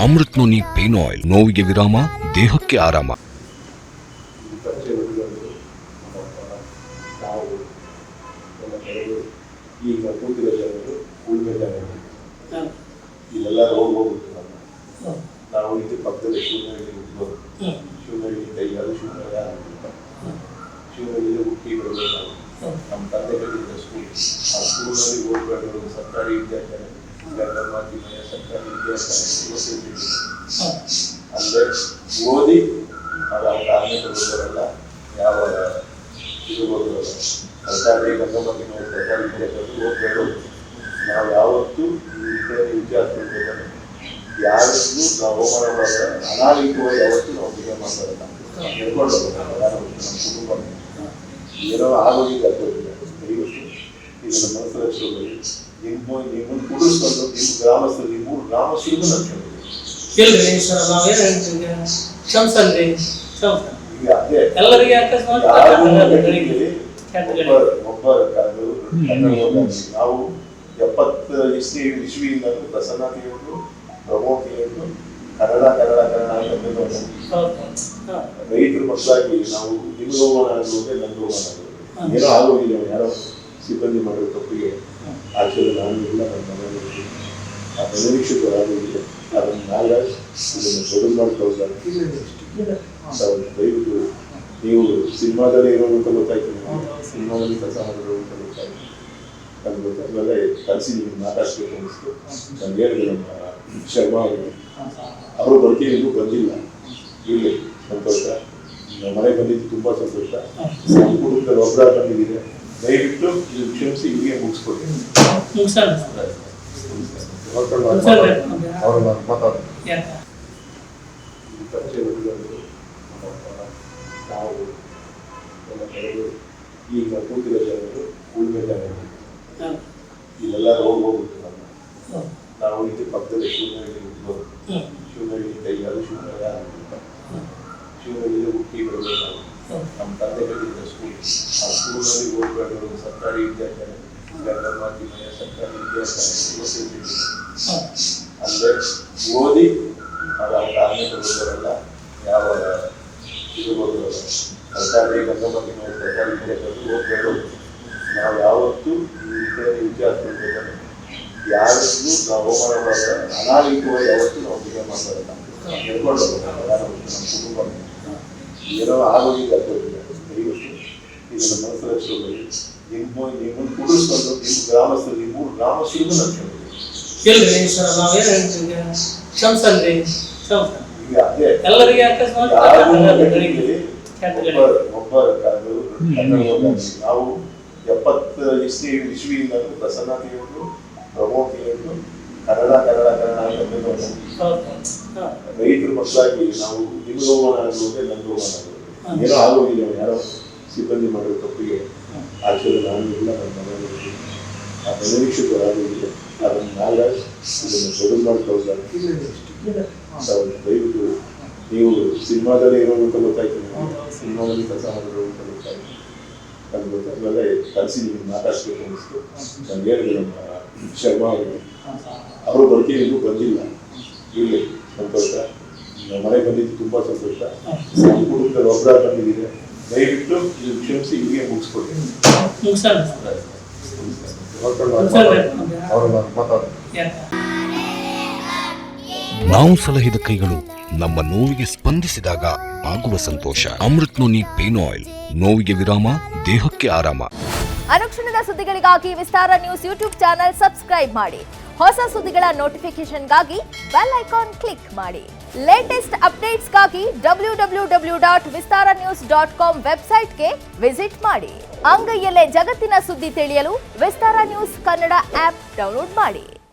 Amrit noni pain oil, ನೋವಿಗೆ ವಿರಾಮ, ದೇಹಕ್ಕೆ ಆರಾಮ. ಈಗ ಕೂತಿರೋ ಜನರು ಉಳಿಮೆ ಜನರು ಇಲ್ಲೆಲ್ಲ ರೋಗ ಹೋಗ್ಬಿಟ್ಟು ನಾವು ಇದು ಪಕ್ಕದಲ್ಲಿ ಶಿವನಹಳ್ಳಿ ಕೈಯಾದ ಶಿವನಹಳ್ಳಿ ಹುಟ್ಟಿ ಬೆಳೆದ ನಮ್ಮ ತಂದೆ ಕಟ್ಟಿದ್ದ ಸ್ಕೂಲ್, ಆ ಸ್ಕೂಲ್ನಲ್ಲಿ ಓದ್ಕೊಂಡು ಸರ್ಕಾರಿ ವಿದ್ಯಾರ್ಥಿ ಗಂಗಮಾತಿಮಯ ಸರ್ಕಾರಿ ವಿದ್ಯಾರ್ಥಿ ಅಂದರೆ ಓದಿ ಅದು ಅವ್ರ ಆಮೇಲೆ ಓದೋರಲ್ಲ, ಯಾವ ಇದು ಓದೋರಲ್ಲ. ಸರ್ಕಾರಿ ಗಂಗಮಾತಿಮಯ ಸರ್ಕಾರಿ ವಿದ್ಯಾರ್ಥಿ ಓದ್ಬೇಡು. ನಾವು ಯಾವತ್ತೂ ಈ ವಿದ್ಯಾರ್ಥಿಗಳು ಯಾರಿಗೂ ನಾವು ಅವಮಾನ ಮಾಡಿದ್ರೆ ಅನಾಗರಿಕವಾಗಿ ಯಾವತ್ತೂ ನಾವು ಬಿಹೇವ್ ಮಾಡ್ತಾರಲ್ಲ, ಹೇಳ್ಕೊಂಡು ನಮ್ಮ ಕುಟುಂಬ ಏನೋ ಆಗೋಗಿಲ್ಲ ದಯವಿಟ್ಟು ಇದನ್ನು ಮನಸ್ಸಲ್ಲಿ ನಿಮ್ಮನ್ನು ಕುಡಿಸ್ಕೊಂಡು ನಿಮ್ಮ ಗ್ರಾಮಸ್ಥರು, ನಿಮ್ಮ ಗ್ರಾಮಸ್ಥರಿಗೂ ನಾವು 70 ಇಸ್ವಿಯಿಂದ ಪ್ರಸನ್ನತೆಯನ್ನು ಪ್ರಮೋದಿಯನ್ನು ಕನ್ನಡ ರೈತರ ಮಕ್ಕಳಾಗಿ ನಾವು ನಿಮ್ಗೆ ಹೋಗೋಣ ಅನ್ನೋದೇ ನಂಗೆ ಹೋಗೋಣ ಅನ್ನೋದು ಏನೋ ಆಗೋಗಿಲ್ಲ. ಯಾರೋ ಸಿಬ್ಬಂದಿ ಮಾಡೋ ತಪ್ಪಿಗೆ ಆಕ್ಚುಲಿ ನಾನು ಇಲ್ಲ, ನನ್ನ ಮನೆಯಲ್ಲಿ ಆ ನಿರೀಕ್ಷಿತರಾಗೋಗಿದೆ. ಅದನ್ನು ನಾಗರಾಜ್ ಇದನ್ನು ಬದಲು ಮಾಡ್ಕೊಳ್ತಾರೆ. ದಯವಿಟ್ಟು ನೀವು ಸಿನಿಮಾದಲ್ಲಿ ಇರೋದಕ್ಕೆ ಗೊತ್ತಾಯ್ತು, ಸಿನಿಮಾದಲ್ಲಿ ಕೆಲಸ ಮಾಡಿರೋದಕ್ಕೆ ಗೊತ್ತಾಯ್ತು, ಅದು ಗೊತ್ತಾದ್ಮೇಲೆ ಕಲಿಸಿ ನೀವು ಮಾತಾಡ್ಸ್ಬೇಕು ಅನ್ನಿಸ್ತು. ನಾನು ಹೇಳಿದೆ ನಮ್ಮ ಶರ್ಮಾ ಅವರಿಗೆ, ಅವರು ಬರ್ತೀನಿ ಬಂದಿಲ್ಲ, ಇರಲಿ ಸಂತೋಷ. ನಮ್ಮ ಮನೆ ಬಂದಿದ್ದು ತುಂಬ ಸಂತೋಷ. ನಮ್ಮ ಕುಟುಂಬದಲ್ಲಿ ಒಬ್ಬರ ಬಂದಿದೆ, ದಯವಿಟ್ಟು ಇದು ಕ್ಷಮಿಸಿ ಇಲ್ಲಿಗೆ ಮುಗಿಸ್ಕೊಡಿ. ಅವರು ಮಾತಾಡ ನಾವು ಈಗ ಕೂತಿರೋ ಜನರು ಉಳಿಮೆ ಜನರು ಇಲ್ಲೆಲ್ಲ ರೋಗ ಹೋಗ್ಬಿಟ್ಟು ನಾವು ಇದು ಪಕ್ಕದಲ್ಲಿ ಶಿವನಹಳ್ಳಿ ಕೈಯಾದ ಶಿವನಹಳ್ಳಿ ಹುಟ್ಟಿ ಬೆಳೆದ ನಮ್ಮ ತಂದೆ ಕಟ್ಟಿದ್ದ ಸ್ಕೂಲ್, ಆ ಸ್ಕೂಲ್ನಲ್ಲಿ ಓದ್ಕೊಂಡು ಸರ್ಕಾರಿ ವಿದ್ಯಾರ್ಥಿ ಗಂಗಮಾತಿಮಯ ಸರ್ಕಾರಿ ವಿದ್ಯಾರ್ಥಿ ಅಂದರೆ ಓದಿ ಅದು ಅವ್ರ ಆಮೇಲೆ ಓದೋರಲ್ಲ, ಯಾವ ಇದು ಓದೋರಲ್ಲ. ಸರ್ಕಾರಿ ಗಂಗಮಾತಿಮಯ ಸರ್ಕಾರಿ ವಿದ್ಯಾರ್ಥಿ ಓದ್ಬೇಡು. ನಾವು ಯಾವತ್ತೂ ಈ ವಿದ್ಯಾರ್ಥಿಗಳು ಯಾರಿಗೂ ನಾವು ಅವಮಾನ ಮಾಡಿದ್ರೆ ಅನಾಗರಿಕವಾಗಿ ಯಾವತ್ತೂ ನಾವು ಬಿಹೇವ್ ಮಾಡ್ತಾರಲ್ಲ, ಹೇಳ್ಕೊಂಡು ನಮ್ಮ ಕುಟುಂಬ ಏನೋ ಆಗೋಗಿಲ್ಲ ದಯವಿಟ್ಟು ಇದನ್ನು ಮನಸ್ಸಲ್ಲಿ ನಿಮ್ಮನ್ನು ಕುಡಿಸ್ಕೊಂಡು ನಿಮ್ಮ ಗ್ರಾಮಸ್ಥರು, ನಿಮ್ಮ ಗ್ರಾಮಸ್ಥರಿಗೂ ನಾವು 70 ಇಸ್ವಿಯಿಂದ ಪ್ರಸನ್ನತೆಯನ್ನು ಪ್ರಮೋದಿಯನ್ನು ಕನ್ನಡ ರೈತರ ಮಕ್ಕಳಾಗಿ ನಾವು ನಿಮ್ಗೆ ಹೋಗೋಣ ಅನ್ನೋದೇ ನಂಗೆ ಹೋಗೋಣ ಅನ್ನೋದು ಏನೋ ಆಗೋಗಿಲ್ಲ. ಯಾರೋ ಸಿಬ್ಬಂದಿ ಮಾಡೋ ತಪ್ಪಿಗೆ ಆಕ್ಚುಲಿ ನಾನು ಇಲ್ಲ, ನನ್ನ ಮನೆಯಲ್ಲಿ ಆ ನಿರೀಕ್ಷಿತರಾಗೋಗಿದೆ. ಅದನ್ನು ನಾಗರಾಜ್ ಇದನ್ನು ಬದಲು ಮಾಡ್ಕೊಳ್ತಾರೆ. ದಯವಿಟ್ಟು ನೀವು ಸಿನಿಮಾದಲ್ಲಿ ಇರೋದಕ್ಕೆ ಗೊತ್ತಾಯ್ತು, ಸಿನಿಮಾದಲ್ಲಿ ಕೆಲಸ ಮಾಡಿರೋದಕ್ಕೆ ಗೊತ್ತಾಯ್ತು, ಅದು ಗೊತ್ತಾದ್ಮೇಲೆ ಕಲಿಸಿ ನೀವು ಮಾತಾಡ್ಸ್ಬೇಕು ಅನ್ನಿಸ್ತು. ನಾನು ಹೇಳಿದೆ ನಮ್ಮ ಶರ್ಮಾ ಅವರಿಗೆ, ಅವರು ಬರ್ತೀನಿ ಬಂದಿಲ್ಲ, ಇರಲಿ ಸಂತೋಷ. ನಮ್ಮ ಮನೆ ಬಂದಿದ್ದು ತುಂಬ ಸಂತೋಷ. ನಮ್ಮ ಕುಟುಂಬದಲ್ಲಿ ಒಬ್ಬರ ಬಂದಿದೆ, ದಯವಿಟ್ಟು ಇದು ಕ್ಷಮಿಸಿ ಇಲ್ಲಿಗೆ ಮುಗಿಸ್ಕೊಡಿ. ನಾವು ಸಲಹಿದ ಕೈಗಳು ನಮ್ಮ ನೋವಿಗೆ ಸ್ಪಂದಿಸಿದಾಗ ಆಗುವ ಸಂತೋಷ. ಅಮೃತ್ ನೋನಿ ಪೇನ್ ಆಯಿಲ್, ನೋವಿಗೆ ವಿರಾಮ, ದೇಹಕ್ಕೆ ಆರಾಮ. ಅನುಕ್ಷಣದ ಸುದ್ದಿಗಳಿಗಾಗಿ ವಿಸ್ತಾರ ನ್ಯೂಸ್ ಯೂಟ್ಯೂಬ್ ಚಾನೆಲ್ ಸಬ್ಸ್ಕ್ರೈಬ್ ಮಾಡಿ. ಹೊಸ ಸುದ್ದಿಗಳ ನೋಟಿಫಿಕೇಶನ್ಗಾಗಿ ಬೆಲ್ ಐಕಾನ್ ಕ್ಲಿಕ್ ಮಾಡಿ. ಲೇಟೆಸ್ಟ್ ಅಪ್ಡೇಟ್ಸ್ಗಾಗಿ www.vistaranews.com ವೆಬ್ಸೈಟ್ಗೆ ವಿಸಿಟ್ ಮಾಡಿ. ಅಂಗೈಯಲ್ಲೇ ಜಗತ್ತಿನ ಸುದ್ದಿ ತಿಳಿಯಲು ವಿಸ್ತಾರ ನ್ಯೂಸ್ ಕನ್ನಡ ಆಪ್ ಡೌನ್ಲೋಡ್ ಮಾಡಿ.